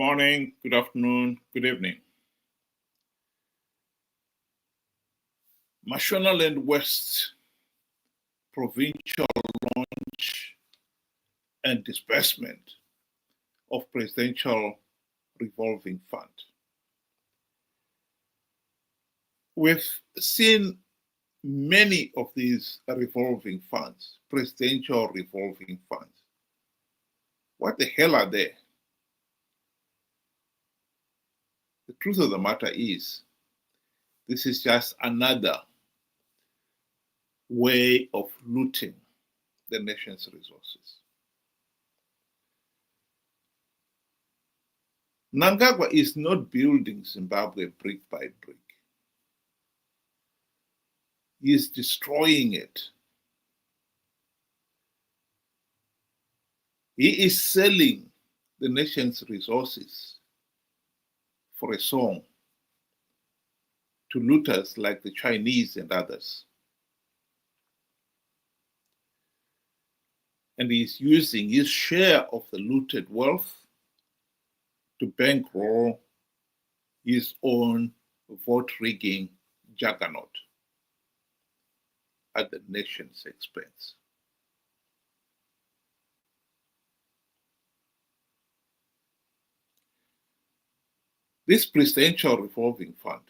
morning, good afternoon, good evening. Mashonaland West provincial launch and disbursement of presidential revolving fund. We've seen many of these revolving funds, presidential revolving funds. What the hell are they? The truth of the matter is, this is just another way of looting the nation's resources. Mnangagwa is not building Zimbabwe brick by brick. He is destroying it. He is selling the nation's resources for a song to looters like the Chinese and others. And he's using his share of the looted wealth to bankroll his own vote-rigging juggernaut at the nation's expense. This presidential revolving fund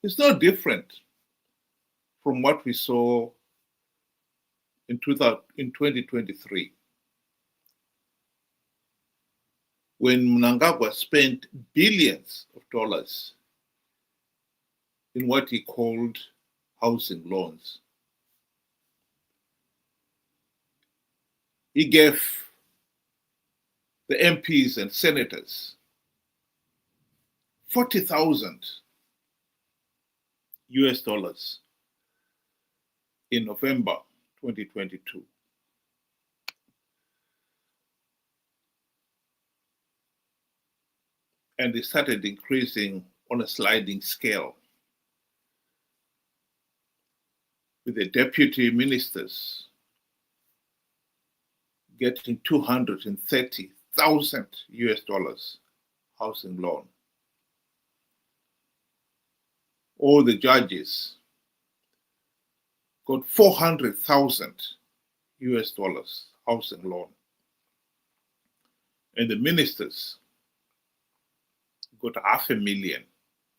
is no different from what we saw in 2023, when Mnangagwa spent billions of dollars in what he called housing loans. He gave the MPs and Senators 40,000 US dollars in November 2022. And they started increasing on a sliding scale, with the deputy ministers getting 230,000 US dollars housing loan. All the judges got 400,000 US dollars housing loan. And the ministers got $500,000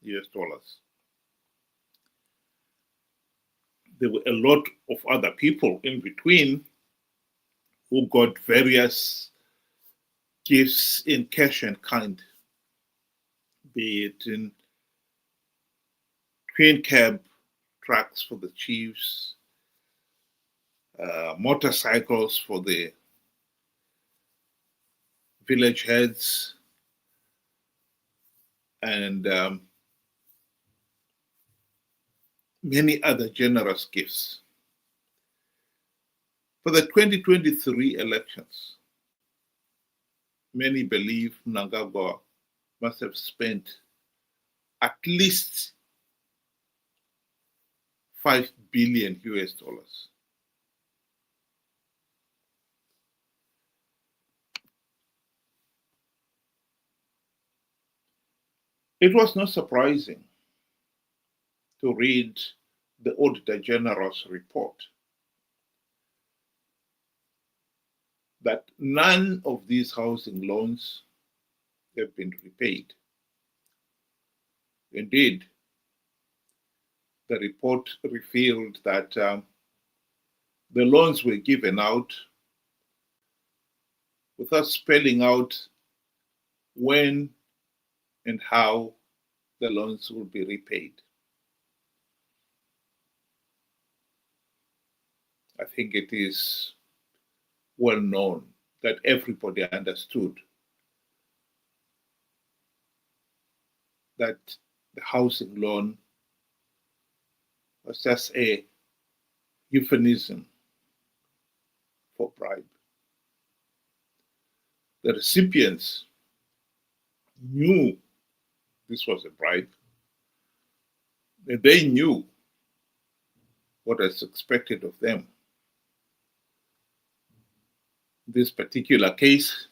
US dollars. There were a lot of other people in between who got various gifts in cash and kind, be it in twin cab trucks for the chiefs, motorcycles for the village heads, and many other generous gifts. For the 2023 elections, many believe Mnangagwa must have spent at least 5 billion US dollars. It was not surprising to read the Auditor General's report that none of these housing loans have been repaid. Indeed, the report revealed that the loans were given out without spelling out when and how the loans will be repaid. I think it is well known that everybody understood that the housing loan was just a euphemism for bribe. The recipients knew this was a bribe. They knew what was expected of them. In this particular case,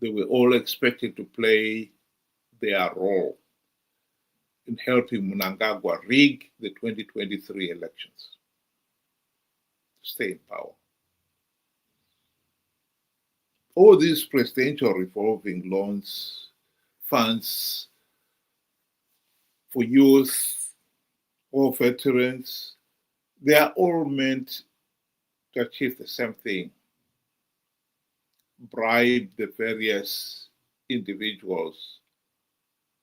They were all expected to play their role in helping Mnangagwa rig the 2023 elections to stay in power. All these presidential revolving loans, funds for youth or veterans, they are all meant to achieve the same thing: bribe the various individuals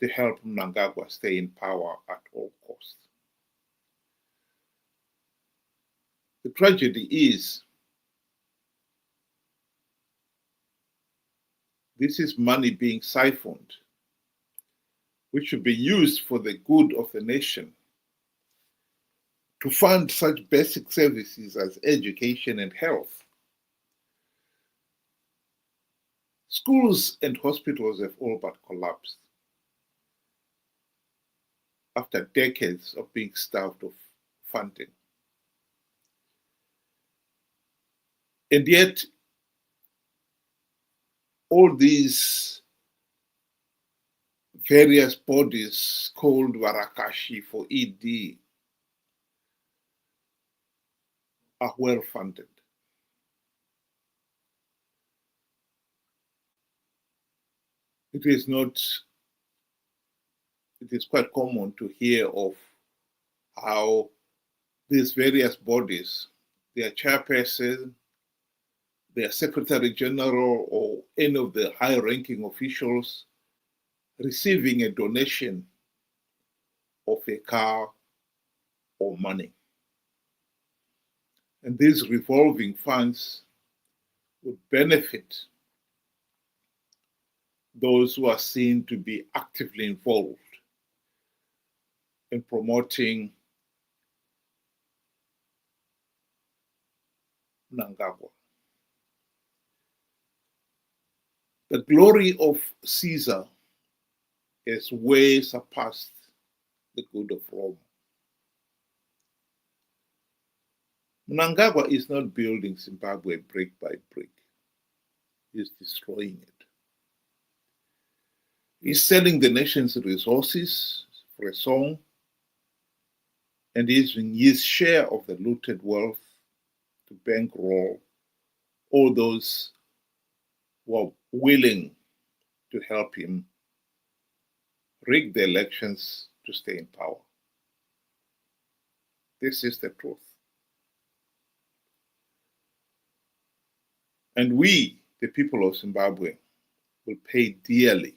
to help Mnangagwa stay in power at all costs. The tragedy is this is money being siphoned, which should be used for the good of the nation, to fund such basic services as education and health. Schools and hospitals have all but collapsed after decades of being starved of funding. And yet, all these various bodies called Warakashi for ED are well funded. It is quite common to hear of how these various bodies, their chairperson, their secretary general, or any of the high-ranking officials receiving a donation of a car or money. And these revolving funds would benefit those who are seen to be actively involved in promoting Mnangagwa. The glory of Caesar has way surpassed the good of Rome. Mnangagwa is not building Zimbabwe brick by brick. He's destroying it. He's selling the nation's resources for a song, and using his share of the looted wealth to bankroll all those who are willing to help him rig the elections to stay in power. This is the truth. And we, the people of Zimbabwe, will pay dearly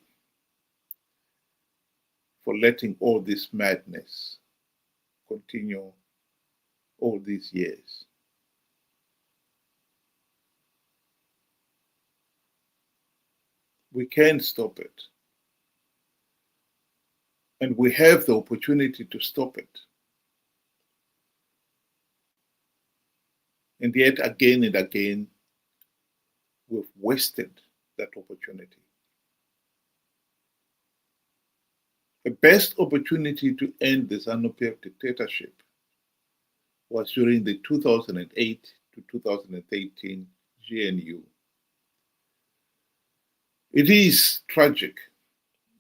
for letting all this madness continue all these years. We can stop it. And we have the opportunity to stop it. And yet, again and again, we've wasted that opportunity. The best opportunity to end the ZANU-PF dictatorship was during the 2008 to 2013 GNU. It is tragic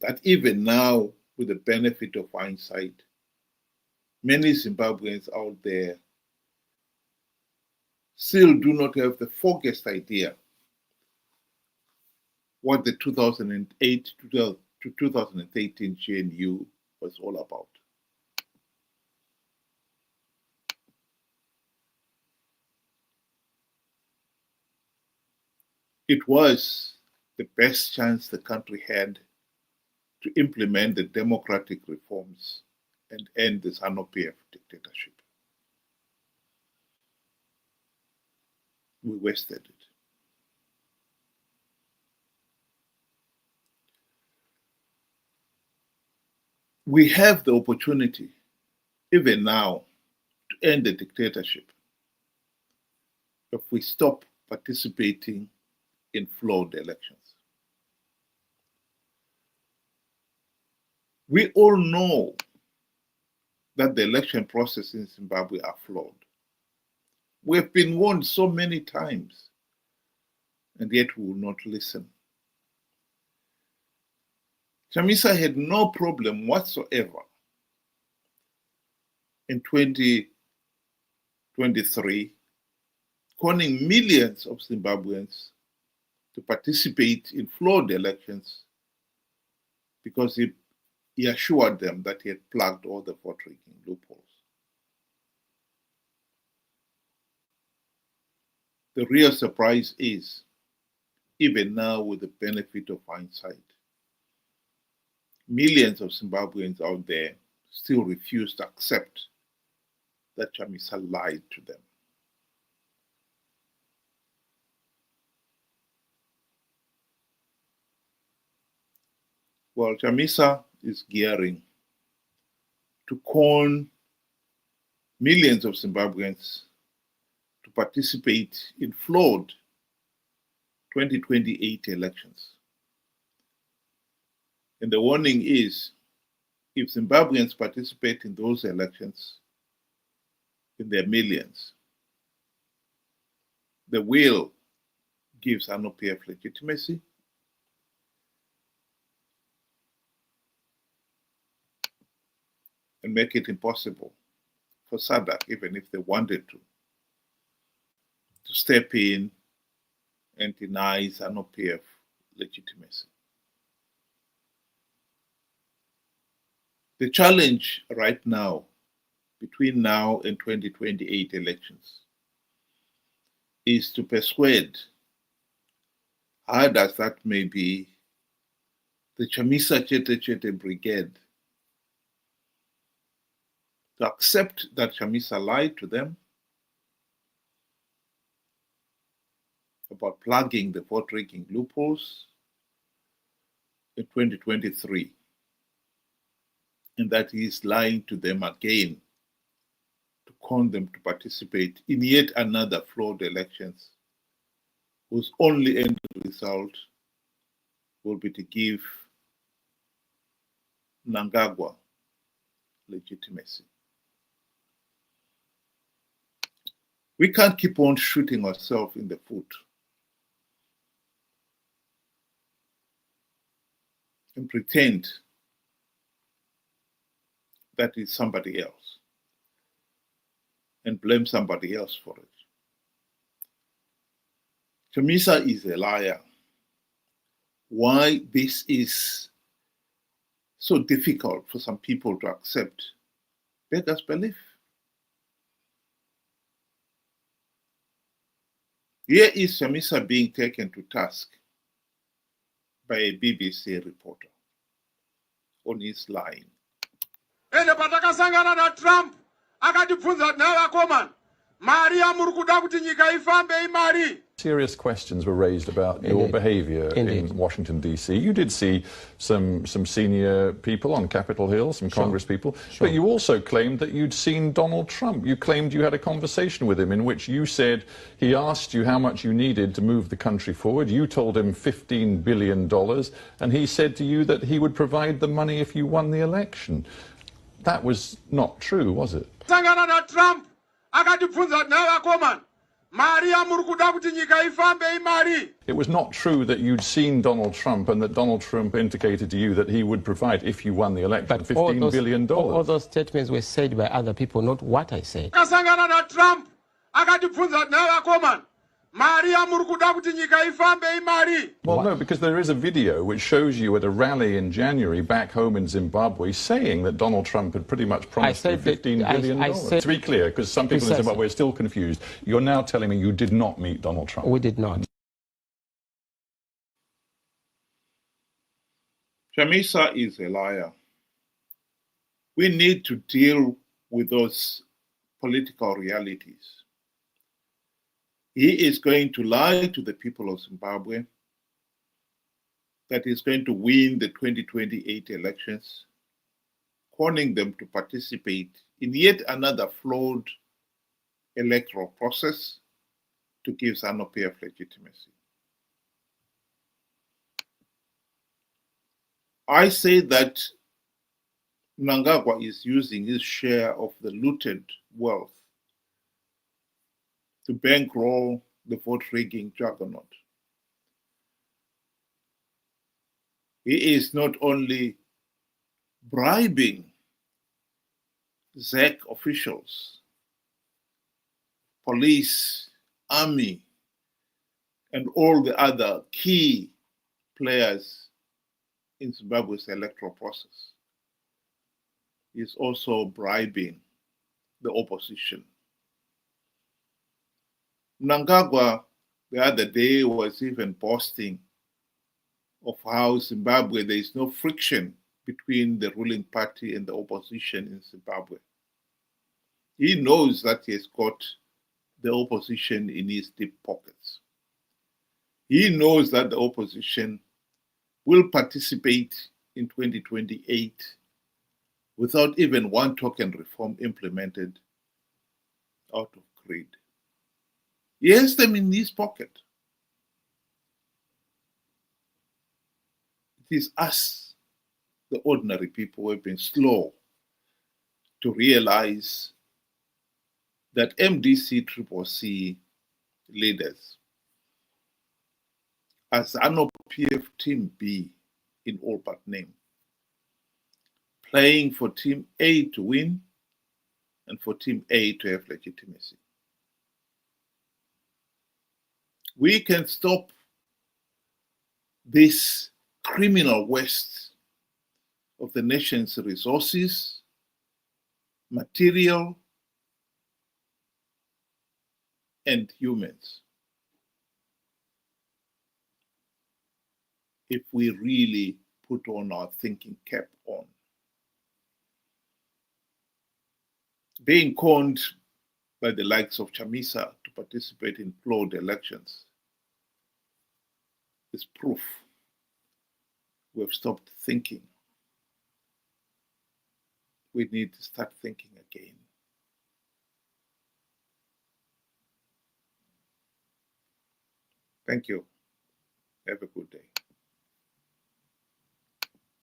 that even now, with the benefit of hindsight, many Zimbabweans out there still do not have the foggiest idea what the 2008 to 2013 GNU was all about. It was the best chance the country had to implement the democratic reforms and end the ZANU-PF dictatorship. We wasted it. We have the opportunity, even now, to end the dictatorship if we stop participating in flawed elections. We all know that the election process in Zimbabwe are flawed. We have been warned so many times, and yet we will not listen. Chamisa had no problem whatsoever in 2023 conning millions of Zimbabweans to participate in flawed elections because he assured them that he had plugged all the vote rigging loopholes. The real surprise is, even now with the benefit of hindsight, millions of Zimbabweans out there still refuse to accept that Chamisa lied to them. Well, Chamisa is gearing to con millions of Zimbabweans to participate in flawed 2028 elections. And the warning is, if Zimbabweans participate in those elections in their millions, the will gives ZANU-PF legitimacy, and make it impossible for SADC, even if they wanted to step in and deny ZANU-PF legitimacy. The challenge right now, between now and 2028 elections, is to persuade, hard as that may be, the Chamisa Chete Brigade to accept that Chamisa lied to them about plugging the vote rigging loopholes in 2023, and that he is lying to them again to con them to participate in yet another flawed elections whose only end result will be to give Mnangagwa legitimacy. We can't keep on shooting ourselves in the foot and pretend that it's somebody else and blame somebody else for it. Chamisa is a liar. Why this is so difficult for some people to accept beggars belief. Here is Chamisa being taken to task by a BBC reporter on his lying. Ende patakasangana na Trump akatibvunza naye vakomana mari yamuri kuda kuti nyika ifambe imari. Serious questions were raised about your behaviour in Washington, D.C. You did see some senior people on Capitol Hill, some Congress people, but you also claimed that you'd seen Donald Trump. You claimed you had a conversation with him in which you said he asked you how much you needed to move the country forward. You told him $15 billion, and he said to you that he would provide the money if you won the election. That was not true, was it? Sangana na Trump akatibvunza naye vakomana mari yamuri kuda kuti nyika ifambe imari. It was not true that you'd seen Donald Trump and that Donald Trump indicated to you that he would provide, if you won the election, $15 billion. All those statements were said by other people, not what I said. Akasangana na Trump akatibvunza naye vakomana mari yamuri kuda kuti nyika ifambe imari. Well, no, because there is a video which shows you at a rally in January back home in Zimbabwe saying that Donald Trump had pretty much promised you $15 billion. To be clear, because some people in Zimbabwe are still confused, you're now telling me you did not meet Donald Trump. We did not. Chamisa is a liar. We need to deal with those political realities. He is going to lie to the people of Zimbabwe that he's going to win the 2028 elections, conning them to participate in yet another flawed electoral process to give ZANU-PF legitimacy. I say that Mnangagwa is using his share of the looted wealth to bankroll the vote rigging juggernaut. He is not only bribing ZEC officials, police, army, and all the other key players in Zimbabwe's electoral process. He is also bribing the opposition. Mnangagwa the other day was even boasting of how Zimbabwe, there is no friction between the ruling party and the opposition in Zimbabwe. He knows that he has got the opposition in his deep pockets. He knows that the opposition will participate in 2028 without even one token reform implemented out of greed. He has them in his pocket. It is us, the ordinary people, who have been slow to realize that MDC-CCC leaders, as ZANU-PF Team B in all but name, playing for Team A to win and for Team A to have legitimacy. We can stop this criminal waste of the nation's resources, material, and humans if we really put on our thinking cap on. Being conned by the likes of Chamisa to participate in flawed elections is proof we have stopped thinking. We need to start thinking again. Thank you. Have a good day.